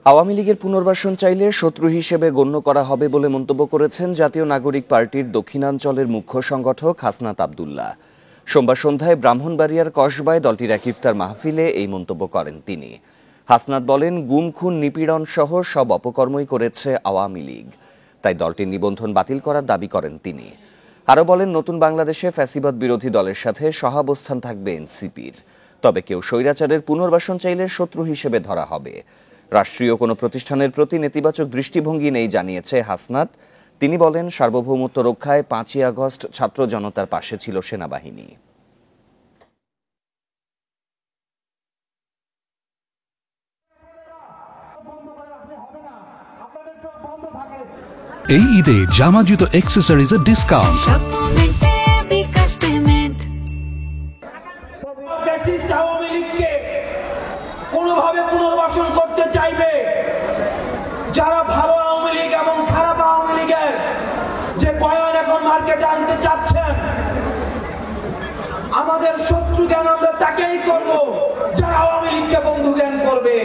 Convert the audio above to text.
আওয়ামী লীগের পুনর্বাসন চাইলে শত্রু হিসেবে গণ্য করা হবে বলে মন্তব্য করেছেন জাতীয় নাগরিক পার্টির দক্ষিণাঞ্চলের মুখ্য সংগঠক হাসনাত আব্দুল্লাহ। সোমবার সন্ধ্যায় ব্রাহ্মণবাড়িয়ার কসবায় দলটির এক ইফতার মাহফিলে এই মন্তব্য করেন তিনি। হাসনাত বলেন, গুম খুন নিপীড়ন সহ সব অপকর্মই করেছে আওয়ামী লীগ, তাই দলটির নিবন্ধন বাতিল করার দাবি করেন তিনি। আরও বলেন, নতুন বাংলাদেশে ফ্যাসিবাদ বিরোধী দলের সাথে সহাবস্থান থাকবে এনসিপির, তবে কেউ স্বৈরাচারের পুনর্বাসন চাইলে শত্রু হিসেবে ধরা হবে। রাষ্ট্রীয় কোনো প্রতিষ্ঠানের প্রতি নেতিবাচক দৃষ্টিভঙ্গি নেই জানিয়েছে হাসনাত। তিনি বলেন, সার্বভৌমত্ব রক্ষায় 5ই আগস্ট ছাত্র জনতার পাশে ছিল সেনাবাহিনী। এই ঈদে জামা জুতো অ্যাক্সেসরিজের ডিসকাউন্ট। আওয়ামী লীগকে কোনোভাবে পুনর্বাসন করতে চাইবে, যারা ভালো আওয়ামী লীগ এবং খারাপ আওয়ামী লীগের যে বয়ান এখন মার্কেটে আনতে চাচ্ছেন, আমাদের শত্রু জ্ঞান আমরা তাকেই করব যারা আওয়ামী লীগকে বন্ধু জ্ঞান করবে।